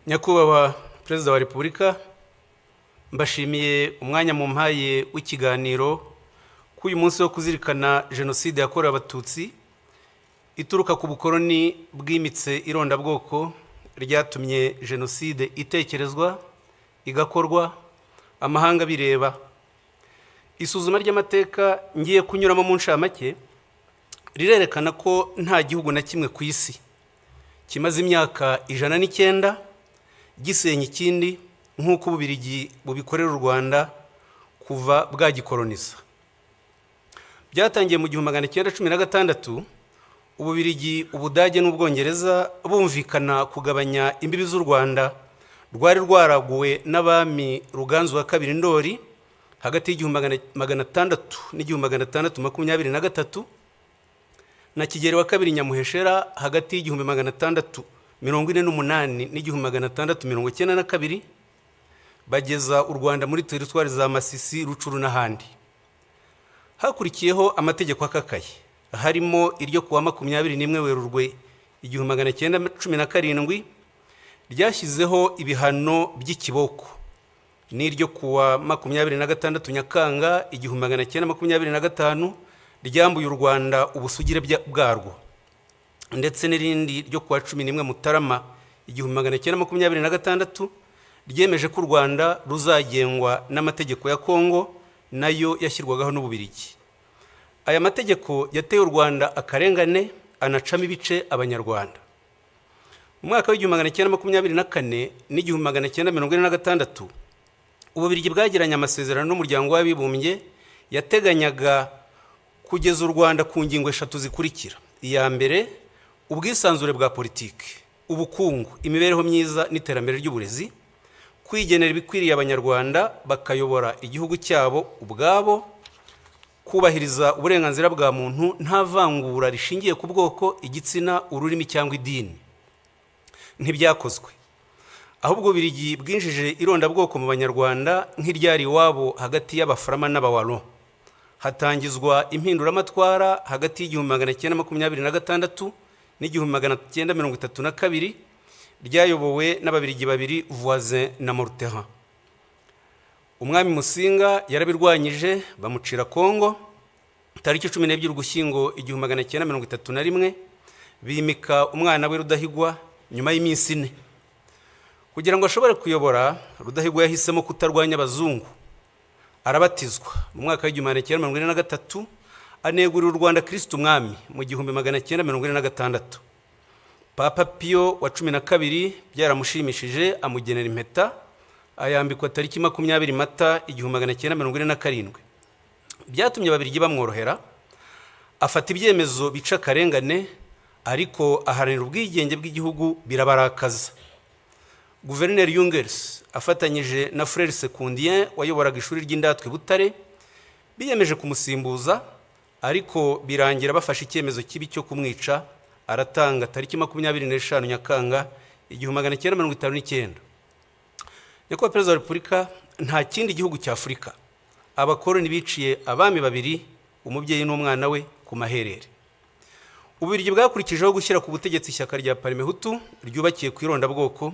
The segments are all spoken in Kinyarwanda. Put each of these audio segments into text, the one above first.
Nyakubahwa Perezida wa Repubulika, mbashimiye umwanya mu mpaye w'ikiganiro k'uyu munsi wo kuzirikana Jenoside yakorewe Abatutsi ituruka ku bukoloni bwimitse irondabwoko ryatumye Jenoside itekerezwa, igakorwa, amahanga bireba. Isuzuma ry'amateka ngiye kunyuramo mu nshamake rirerekana ko nta gihugu na kimwe ku isi kimaze imyaka 109 gisenya ikindi nk'uko Ububiligi bubikorera u Rwanda kuva bwagikoloniza. Byatangiye mu 1916 Ububiligi, Ubudage n'Ubwongereza bumvikana kugabanya imbibi z'u Rwanda rwari rwaraguwe n'abami Ruganzu wa kabiri Ndoli hagati y'1600 n'1623 na Kigeli wa kabiri Nyamuheshera hagati y'1648 n'1692 bageza u Rwanda muri teritwari za Masisi, Rucuru n'ahandi. Hakurikiyeho amategeko akakaye harimo iryo kuwa 21 Werurwe 1917 ryashyizeho ibihano by'ikiboko, n'iryo kuwa 26 Nyakanga 1925 ryambuye u Rwanda ubusugire bwarwo, ndetse n'irindi ryo kuwa 11 Mutarama 1926 ryemeje ko u Rwanda ruzagengwa n'amategeko ya Kongo nayo yashyirwagaho n'Ububiligi. Aya mategeko yateye u Rwanda akarengane, anacamo ibice Abanyarwanda. Mu mwaka wa 1924 n'1946 Ububiligi bwagiranye amasezerano n'umuryango w'abibumbye yateganyaga kugeza u Rwanda ku ngingo 3 zikurikira: iya mbere, ubwisanzure bwa politiki, ubukungu, imibereho myiza n'iterambere ry'uburezi, kwigenera ibikwiriye Abanyarwanda bakayobora igihugu cyabo ubwabo, kubahiriza uburenganzira bwa muntu nta vangura rishingiye ku bwoko, igitsina, ururimi cyangwa idini. Ntibyakozwe, ahubwo Ububiligi bwinjije irondabwoko mu Banyarwanda nk'iryari iwabo hagati y'Abaframa n'Abawalo. Hatangizwa impinduramatwara hagati y'1926 n'1932 ryayobowe n'Ababiligi babiri, Voisin na Morteran. Umwami Musinga yarabirwanyije bamucira Kongo. Tariki 12 Ugushyingo 1931 bimika umwana we Rudahigwa nyuma y'iminsi 4. Kugira ngo ashobore kuyobora, Rudahigwa yahisemo kutarwanya abazungu, arabatizwa mu mwaka wa 1943 anegurira u Rwanda Kristo Umwami mu 1946. Papa Pio wa 12 byaramushimishije amugenera impeta, ayambikwa tariki 20 Mata 1947. Byatumye Ababiligi bamworohera, afata ibyemezo bica akarengane, ariko aharanira ubwigenge bw'igihugu birabarakaza. Guverineri Jungers afatanyije na Frere Sekundien wayoboraga ishuri ry'indatwe Butare biyemeje kumusimbuza, ariko birangira bafashe icyemezo kibi cyo kumwica. Aratanga tariki 25 Nyakanga 1959. Nyakubahwa Perezida wa Repubulika, nta kindi gihugu cya Afurika abakoloni biciye abami babiri, umubyeyi n'umwana we, ku maherere. Ububiligi bwakurikijeho gushyira ku butegetsi ishyaka rya Parmehutu ryubakiye ku irondabwoko,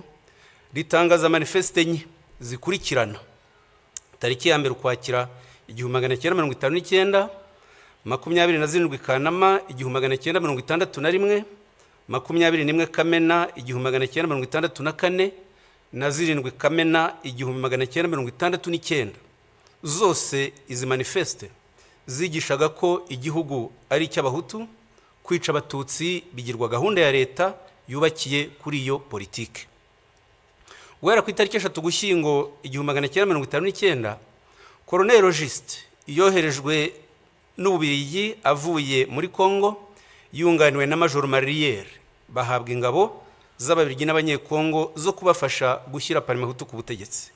ritangaza manifeste enye zikurikirana: tariki ya mbere Ukwakira 1959, 27 Kanama 1961, 21 Kamena 1964 na 7 Kamena 1969. Zose izi manifeste zigishaga ko igihugu ari icy'Abahutu, kwica Abatutsi bigirwa gahunda ya leta yubakiye kuri iyo politike. Guhera ku itariki 3 Ugushyingo 1959, Colonel Logiste yoherejwe n'Ububiligi avuye muri Kongo yunganiwe na Major Marier, bahabwa ingabo z'Ababiligi n'Abanyekongo zo kubafasha gushyira Parmehutu ku butegetsi.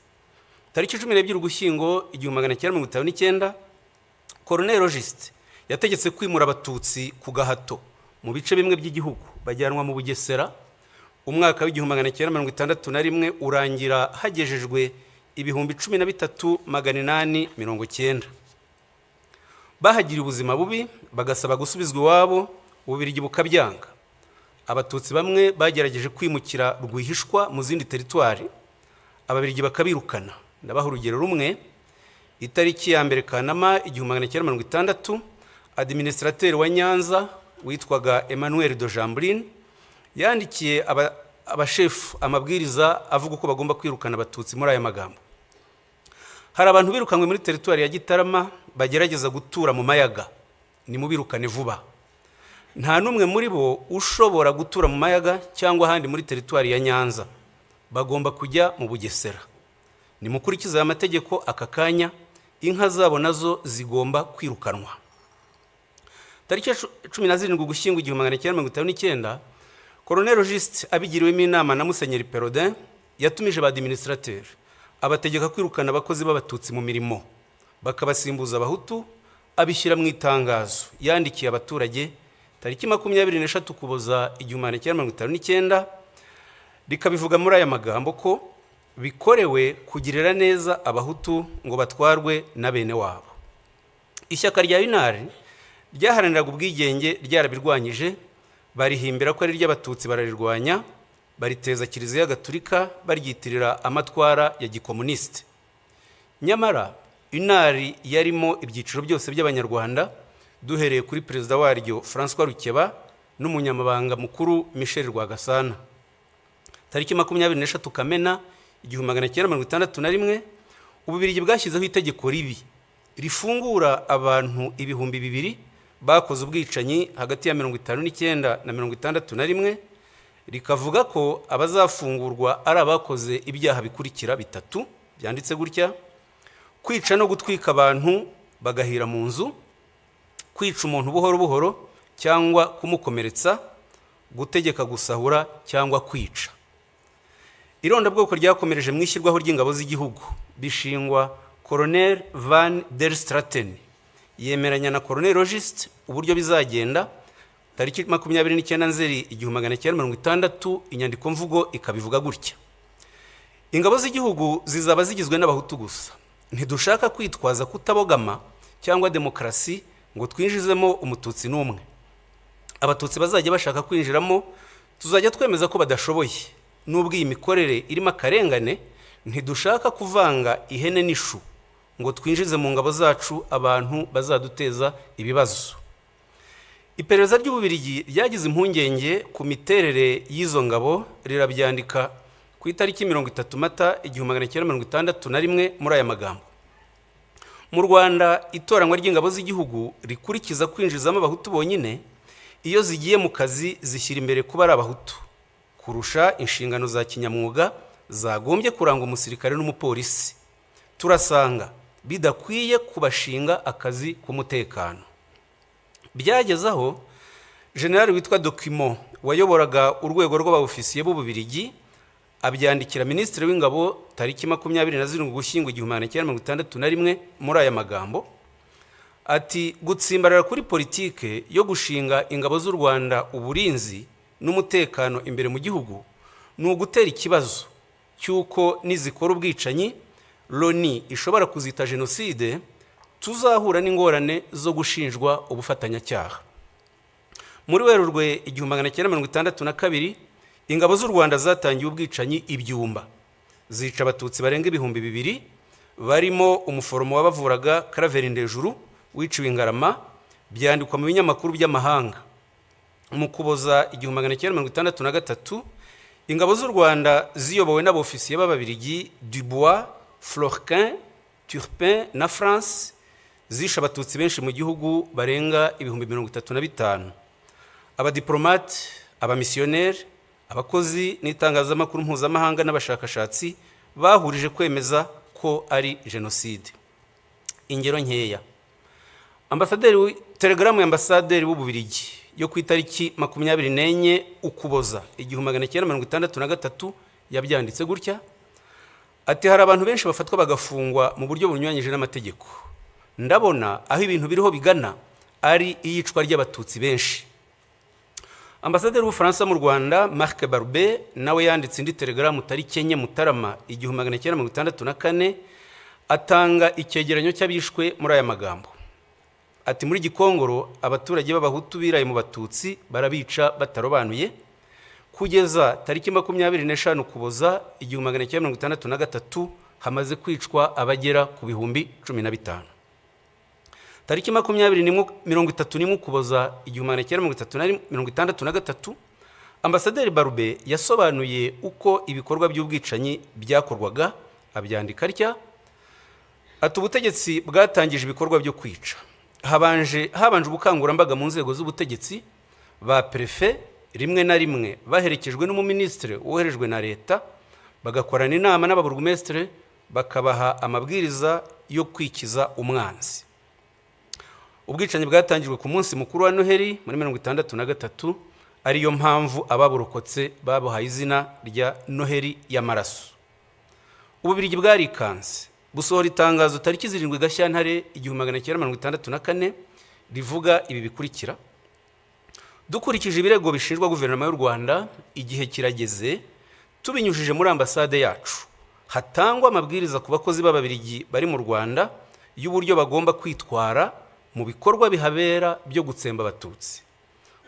Tariki 12 Ugushyingo 1959, Colonel Logiste yategetse kwimura Abatutsi ku gahato mu bice bimwe by'igihugu bajyanwa mu Bugesera. Umwaka wa 1961 urangira hagejejwe ibihumbi 13,890. Bahagiriye ubuzima bubi bagasaba gusubizwa iwabo, Ububiligi bukabyanga. abatutsi bamwe bagerageje kwimukira rwihishwa mu zindi teritwari, ababiligi bakabirukana. Ndabaha urugero rumwe. Itariki ya mbere Kanama 1960, administrateur wa Nyanza witwaga Emmanuel de Jambrine yandikiye abashefu amabwiriza avuga uko bagomba kwirukana abatutsi muri aya magambo: hari abantu birukanywe muri teritwari ya Gitarama bagerageza gutura mu mayaga, ni mubirukane vuba. Nta numwe muri bo ushobora gutura mu mayaga cyangwa ahandi muri teritwari ya Nyanza, bagomba kujya mu Bugesera. Ni mukurikiza aya mategeko aka kanya, inka zabo nazo zigomba kwirukanwa. Tariki 17 Ugushyingo 1959, Colonel Auguste abigiriwemo inama na Musenyeri Perodin yatumije ba administrateur abategeka kwirukana abakozi b'abatutsi mu mirimo, bakabasimbuza abahutu. Abishyira mu itangazo yandikiye abaturage tariki 23 Ukuboza 1959, rikabivuga muri aya magambo ko bikorewe kugirira neza abahutu ngo batwarwe na bene wabo. Ishyaka rya UNAR ryaharaniraga ubwigenge ryarabirwanyije, barihimbira ko ari ry'abatutsi bararirwanya, bariteza Kiliziya Gatulika baryitirira amatwara ya gikomuniste. Nyamara UNAR yarimo ibyiciro byose by'abanyarwanda, duhereye kuri perezida waryo François Rukeba n'umunyamabanga mukuru Michel Rwagasana. Tariki 23 Kamena 1961, Ububiligi bwashyizeho itegeko ribi rifungura abantu 2,000 bakoze ubwicanyi hagati ya 59 na 61, rikavuga ko abazafungurwa ari abakoze ibyaha bikurikira bitatu byanditse gutya: kwica no gutwika abantu bagahira mu nzu, kwica umuntu buhoro buhoro cyangwa kumukomeretsa, gutegeka gusahura cyangwa kwica. Irondabwoko ryakomereje mu ishyirwaho ry'ingabo z'igihugu, bishingwa Colonel Van der Straten yemeranya na Colonel Auguste uburyo bizagenda. Tariki 29 Nzeri 1960, inyandiko mvugo ikabivuga gutya: ingabo z'igihugu zizaba zigizwe n'abahutu gusa. Ntidushaka kwitwaza kutabogama cyangwa demokrasi ngo twinjizemo umututsi n'umwe. Abatutsi bazajya bashaka kwinjiramo tuzajya twemeza ko badashoboye. Nubwo iyi mikorere irimo akarengane, ntidushaka kuvanga ihene n'ishu ngo twinjize mu ngabo zacu abantu bazaduteza ibibazo. Iperereza ry'Ububiligi ryagize impungenge ku miterere y'izo ngabo, rirabyandika ku itariki 30 Mata 1961 muri aya magambo: mu Rwanda itoranwa ry'ingabo z'igihugu rikurikiza kwinjizamo abahutu bonyine. Iyo zigiye mu kazi zishyira imbere kuba ari abahutu kurusha inshingano za kinyamwuga zagombye kuranga umusirikare n'umupolisi. Turasanga bidakwiye kubashinga akazi k'umutekano. Byageze aho General witwa Document wayoboraga urwego rw'abaofisiye b'Ububiligi abyandikira Minisitiri w'Ingabo tariki 27 Ugushyingo 1961 muri aya magambo ati: gutsimbarara kuri politike yo gushinga ingabo z'u Rwanda uburinzi n'umutekano imbere mu gihugu ni ugutera ikibazo cy'uko nizikora ubwicanyi Loni ishobora kuzita jenoside, tuzahura n'ingorane zo gushinjwa ubufatanyacyaha. Muri Werurwe 1962, ingabo z'u Rwanda zatangiye ubwicanyi Ibyumba, zica abatutsi barenga 2,000 barimo umuforomo wabavuraga Claver Ndejuru wiciwe Ngarama, byandikwa mu binyamakuru by'amahanga. Mu Kuboza 1963, ingabo z'u Rwanda ziyobowe n'abofisiye b'Ababiligi Dubois, Florquin, Turpin na France zisha abatutsi benshi mu gihugu barenga 35,000. Abadiplomate, abamisiyoneri, abakozi n'itangazamakuru mpuzamahanga n'abashakashatsi bahurije kwemeza ko ari jenoside. Ingero nkeya: telegramu ya ambasaderi w'Ububiligi yo ku itariki 24 Ukuboza 1963 yabyanditse gutya ati: hari abantu benshi bafatwa bagafungwa mu buryo bunyuranyije n'amategeko. Ndabona aho ibintu biriho bigana ari iyicwa ry'abatutsi benshi. Ambasaderi w'Ubufaransa mu Rwanda Marc Barbe nawe yanditse indi telegramu tariki 4 Mutarama 1964 atanga icyegeranyo cy'abishwe muri aya magambo ati: muri Gikongoro abaturage b'abahutu biraye mu batutsi barabica batarobanuye, kugeza tariki 25 Ukuboza 1963 hamaze kwicwa abagera ku bihumbi 15. Tariki 31 Ukuboza 1963 Ambasaderi Barbe yasobanuye uko ibikorwa by'ubwicanyi byakorwaga, abyandika atya: ati ubutegetsi bwatangije ibikorwa byo kwica. Habanje ubukangurambaga mu nzego z'ubutegetsi, ba prefe rimwe na rimwe baherekejwe n'umuministre woherejwe na leta, bagakorana inama n'ababurugumestre bakabaha amabwiriza yo kwikiza umwanzi. Ubwicanyi bwatangijwe ku munsi mukuru wa Noheli muri 1963, ariyo mpamvu ababurokotse babuhaye izina rya Noheli y'amaraso. Ububirigi bwarikanze busohora itangazo tariki 7 Gashyantare 1964 rivuga ibi bikurikira: dukurikije ibirego bishinjwa guverinoma y'u Rwanda, igihe kirageze tubinyujije muri ambasade yacu hatangwa amabwiriza ku bakozi b'Ababirigi bari mu Rwanda y'uburyo bagomba kwitwara mu bikorwa bihabera byo gutsemba Abatutsi.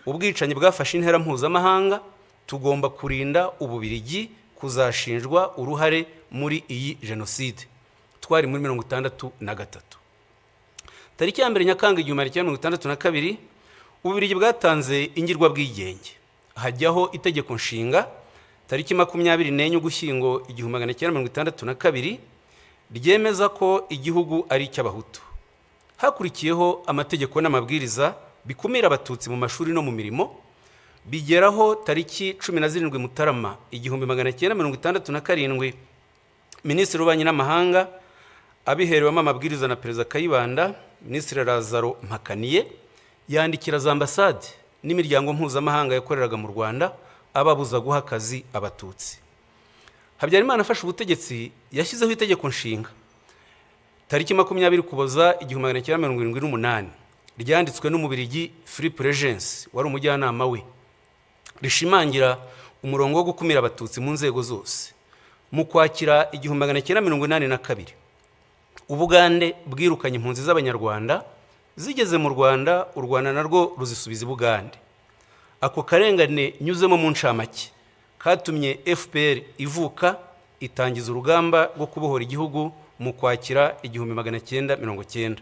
Ubwicanyi bwafashe intera mpuzamahanga, tugomba kurinda Ububirigi kuzashinjwa uruhare muri iyi jenoside. Twari muri 1963. Tariki ya 1 Nyakanga 1962 Ububirigi bwatanze ingirwa bwigenge, hajyaho itegeko nshinga tariki 24 Ugushyingo 1962 ryemeza ko igihugu ari icy'Abahutu. Hakurikiyeho amategeko n'amabwiriza bikumira Abatutsi mu mashuri no mu mirimo, bigeraho tariki 17 Mutarama 1967 Minisitiri w'Ububanyi n'Amahanga abiherewemo amabwiriza na Perezida Kayibanda, Minisitiri Lazaro Mpakaniye yandikira za ambasade n'imiryango mpuzamahanga yakoreraga mu Rwanda ababuza guha akazi Abatutsi. Habyarimana afashe ubutegetsi yashyizeho itegeko nshinga tariki 20 Ukuboza 1978 ryanditswe n'Umubirigi Philippe Regency wari umujyanama we, rishimangira umurongo wo gukumira Abatutsi mu nzego zose. Mu Kwakira 1982 Ubugande bwirukanye impunzi z'Abanyarwanda zigeze mu Rwanda, u Rwanda narwo ruzisubiza i Bugande. Ako karengane nyuzemo mu ncamake katumye FPR ivuka, itangiza urugamba rwo kubohora igihugu mu Kwakira 1990.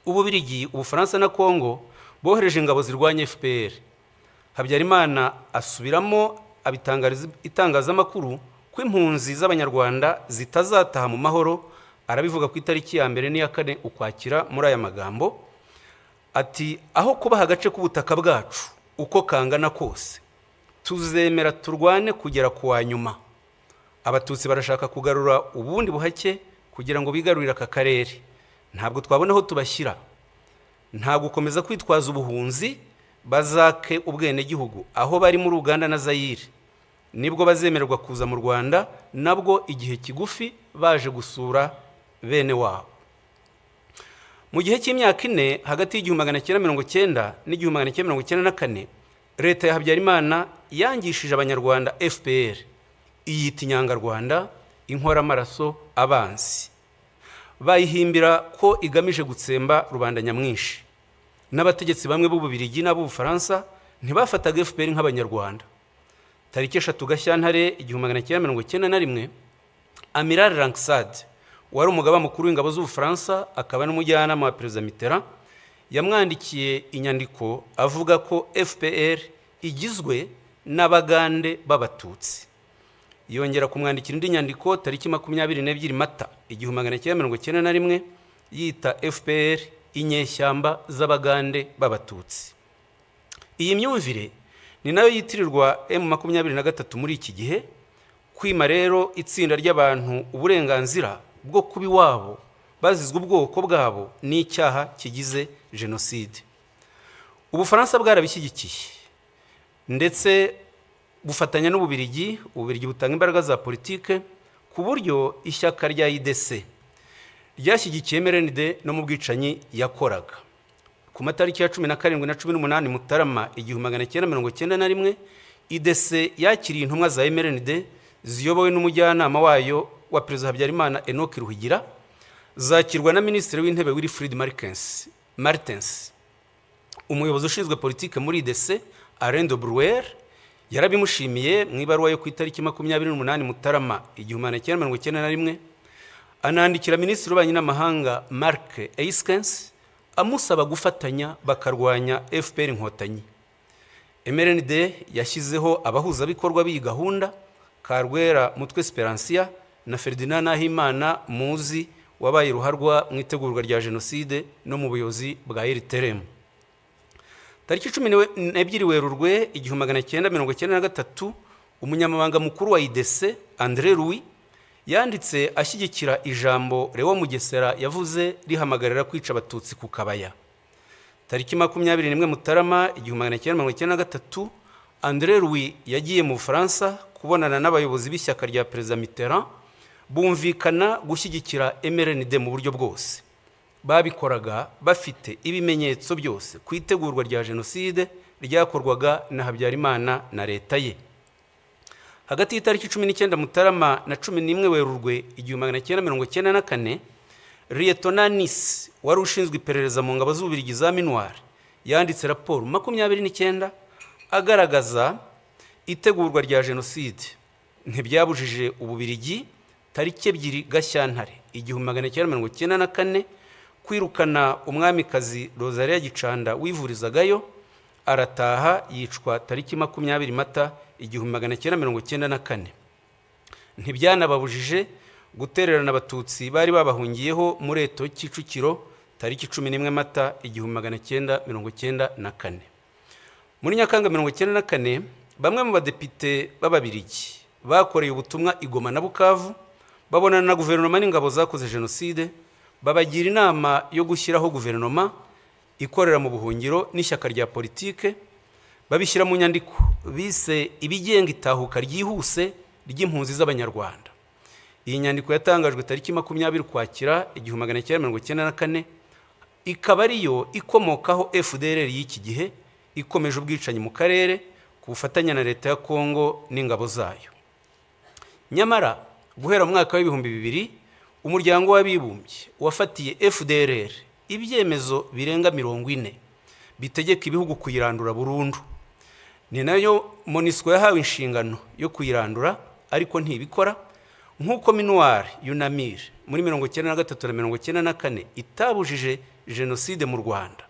Ububirigi, Ubufaransa na Kongo bohereje ingabo zirwanya FPR. Habyarimana asubiramo abitangariza itangazamakuru ko impunzi z'Abanyarwanda zitazataha mu mahoro. Arabivuga ku itariki ya 2 n'iya 4 Ukwakira muri aya magambo ati: aho kubaha agace k'ubutaka bwacu uko kangana kose, tuzemera turwane kugera ku wa nyuma. Abatutsi barashaka kugarura ubundi buhake kugira ngo bigarurire aka karere. Ntabwo twabona aho tubashyira, nta gukomeza kwitwaza ubuhunzi, bazake ubwene gihugu aho bari muri Uganda na Zaire. Nibwo bazemererwa kuza mu Rwanda, nabwo igihe kigufi baje gusura bene wabo. Mu gihe cy'imyaka 4 hagati y'1990 n'1994 leta ya Habyarimana yangishije Abanyarwanda FPR, iyita inyangarwanda, inkoramaraso, abanzi. Bayihimbira ko igamije gutsemba rubanda nyamwinshi. N'abategetsi bamwe b'Ububirigi n'Ubufaransa ntibafataga FPR nk'Abanyarwanda. Tariki 3 Gashyantare 1991 Amiral Langsade wari umugaba mukuru w'ingabo z'Ubufaransa akaba n'umujyanama wa Perezida Mitterrand yamwandikiye inyandiko avuga ko FPR igizwe n'Abagande b'Abatutsi. Yongera kumwandikira indi nyandiko tariki 22 Mata 1991 yita FPR inyeshyamba z'Abagande b'Abatutsi. Iyi myumvire ni nayo yitirirwa M23 muri iki gihe, kwima rero itsinda ry'abantu uburenganzira bwo kuba iwabo bazizwe ubwoko bwabo n'icyaha kigize jenoside. Ubufaransa bwarabishyigikiye ndetse bufatanya n'Ububirigi. Ububirigi butanga imbaraga za politike ku buryo ishyaka rya IDC ryashyigikiye MRND no mu bwicanyi yakoraga. Ku matariki ya 17 na 18 Mutarama 1991 IDC yakiriye intumwa za MRND ziyobowe n'umujyanama wayo wa Perezida Habyarimana Enoch Ruhigira, zakirwa na Minisitiri w'Intebe Wilfried Martens. Umuyobozi ushinzwe politike muri IDC Alain de Brouwer yarabimushimiye mu ibaruwa yo ku itariki 28 Mutarama 1991, anandikira Minisitiri w'Ububanyi n'Amahanga Mark Eyskens amusaba gufatanya bakarwanya FPR Inkotanyi. MRND yashyizeho abahuzabikorwa b'iyi gahunda, Karwera Mutwe Speransia na Ferdinand Nahimana muzi wabaye ruharwa mu itegurwa rya jenoside no mu buyobozi bwa RTRM. Tariki 12 Werurwe 1993, umunyamabanga mukuru wa IDC André Louis yanditse ashyigikira ijambo Leo Mugesera yavuze rihamagarira kwica abatutsi ku Kabaya. Tariki 21 Mutarama 1993, André Louis yagiye mu Bufaransa kubonana n'abayobozi b'ishyaka rya Perezida Mitterrand, bumvikana gushyigikira MRND mu buryo bwose. Babikoraga bafite ibimenyetso byose ku itegurwa rya jenoside ryakorwaga na Habyarimana na leta ye. Hagati y'itariki 19 Mutarama na 11 Werurwe 1994, Lieutenant Nice wari ushinzwe iperereza mu ngabo z'Ububiligi za Minuar yanditse raporo 29 agaragaza itegurwa rya jenoside ntibyabujije Ububiligi tariki 2 Gashyantare 1994 kwirukana umwamikazi Rosalia Gicanda wivurizagayo, arataha yicwa tariki 20 Mata 1994. Ntibyanababujije gutererana abatutsi bari babahungiyeho muri Eto Kicukiro tariki 11 Mata 1994. Muri Nyakanga 1994, bamwe mu badepite b'Ababiligi bakoreye ubutumwa i Goma na Bukavu, babonana na guverinoma n'ingabo zakoze jenoside, babagira inama yo gushyiraho guverinoma ikorera mu buhungiro n'ishyaka rya politike, babishyira mu nyandiko bise ibigenga itahuka ryihuse ry'impunzi z'Abanyarwanda. Iyi nyandiko yatangajwe tariki 20 Ukwakira 1994, ikaba ariyo ikomokaho FDLR y'iki gihe ikomeje ubwicanyi mu karere ku bufatanye na leta ya Kongo n'ingabo zayo. Nyamara guhera mu mwaka w'ibihumbi 2000, umuryango w'abibumbye wafatiye FDLR ibyemezo birenga 40 bitegeka ibihugu kuyirandura burundu. Ni nayo MONUSCO yahawe inshingano yo kuyirandura, ariko ntibikora, nk'uko Minuar Yunamir muri 1993 na 1994 itabujije jenoside mu Rwanda.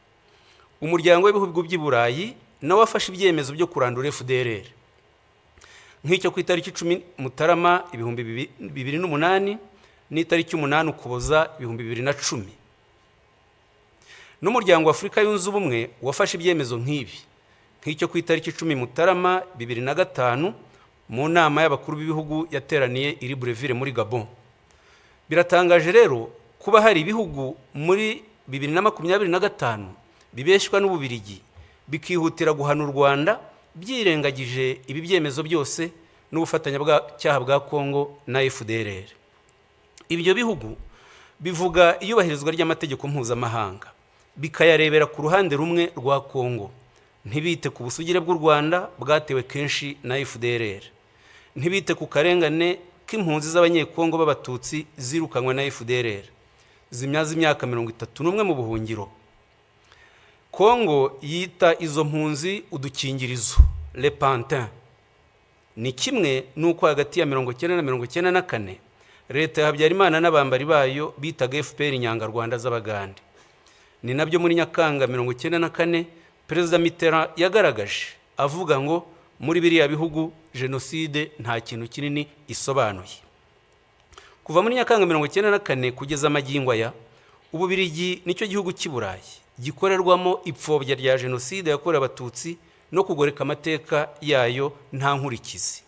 Umuryango w'ibihugu by'i Burayi nawe wafashe ibyemezo byo kurandura FDLR, nk'icyo ku itariki 10 Mutarama 2008 n'itariki 8 Ukuboza 2010. N'umuryango wa Afurika yunze ubumwe wafashe ibyemezo nk'ibi, nk'icyo ku itariki 10 Mutarama 2005 mu nama y'abakuru b'ibihugu yateraniye i Libreville muri Gabon. Biratangaje rero kuba hari ibihugu muri 2025 bibeshwa n'Ububiligi bikihutira guhana u Rwanda byirengagije ibi byemezo byose n'ubufatanya bw'icyaha bwa Kongo na FDLR. Ibyo bihugu bivuga iyubahirizwa ry'amategeko mpuzamahanga, bikayarebera ku ruhande rumwe rwa Kongo, ntibite ku busugire bw'u Rwanda bwatewe kenshi na FDLR, ntibite ku karengane k'impunzi z'Abanyekongo b'Abatutsi zirukanwa na FDLR zimyaza imyaka 31 mu buhungiro. Kongo yita izo mpunzi udukingirizo, le pantin. Ni kimwe nuko hagati ya 1990 na 1994 leta ya Habyarimana n'abambari bayo bitaga FPR Inyangarwanda z'Abagande. Ni nabyo muri Nyakanga 1994 Perezida Mitterrand yagaragaje avuga ngo muri biriya bihugu jenoside nta kintu kinini isobanuye. Kuva muri Nyakanga 1994 kugeza magingo aya, Ububiligi nicyo gihugu cy'i Burayi gikorerwamo ipfobya rya jenoside yakorewe Abatutsi no kugoreka amateka yayo nta nkurikizi.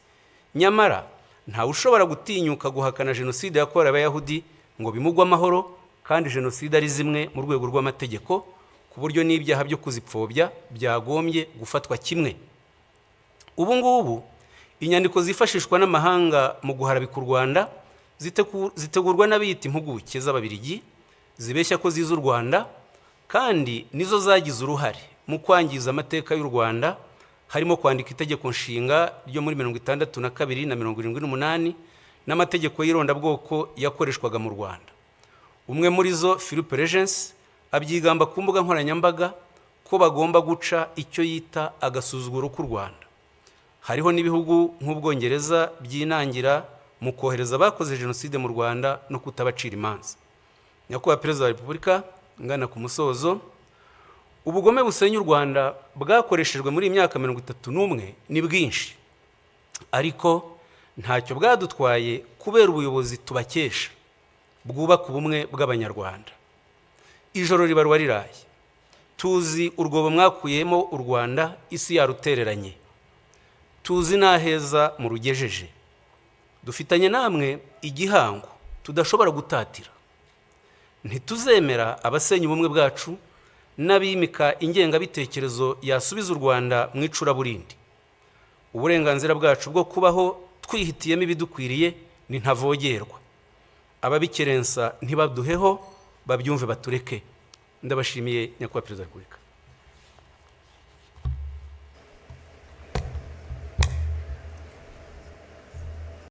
Nyamara nta ushobora gutinyuka guhakana jenoside yakorewe Abayahudi ngo bimugwe amahoro, kandi jenoside ari zimwe mu rwego rw'amategeko, ku buryo n'ibyaha byo kuzipfobya byagombye gufatwa kimwe. Ubu ngubu inyandiko zifashishwa n'amahanga mu guharabika u Rwanda zitegurwa n'abiyita impuguke z'Ababiligi zibeshya ko ziza u Rwanda, kandi nizo zagize uruhare mu kwangiza amateka y'u Rwanda, harimo kwandika itegeko nshinga ryo muri 62 na 78 n'amategeko y'irondabwoko yakoreshwaga mu Rwanda. Umwe muri zo, Philippe Regency, abyigamba ku mbuga nkoranyambaga ko bagomba guca icyo yita agasuzuguro k'u Rwanda. hariho n'ibihugu nk'Ubwongereza byinangira mu kohereza abakoze jenoside mu Rwanda no kutabacira imanza. Nyakubahwa Perezida wa Repubulika, ngana ku musozo, ubugome busenya u Rwanda bwakoreshejwe muri imyaka 31 ni bwinshi, ariko ntacyo bwadutwaye kubera ubuyobozi tubakesha bwubaka ubumwe bw'Abanyarwanda. Ijoro ribarwa riraye, tuzi urwobo mwakuyemo u Rwanda isi yarutereranye, tuzi n'aheza mu rugejeje, dufitanye namwe igihango tudashobora gutatira. Ntituzemera abasenya ubumwe bwacu n'abimika ingengabitekerezo yasubiza u Rwanda mu icuraburindi. Uburenganzira bwacu bwo kubaho twihitiyemo ibidukwiriye ni ntavogerwa. Ababikerensa ntibaduheho, babyumve batureke. Ndabashimiye Nyakubahwa Perezida wa Repubulika.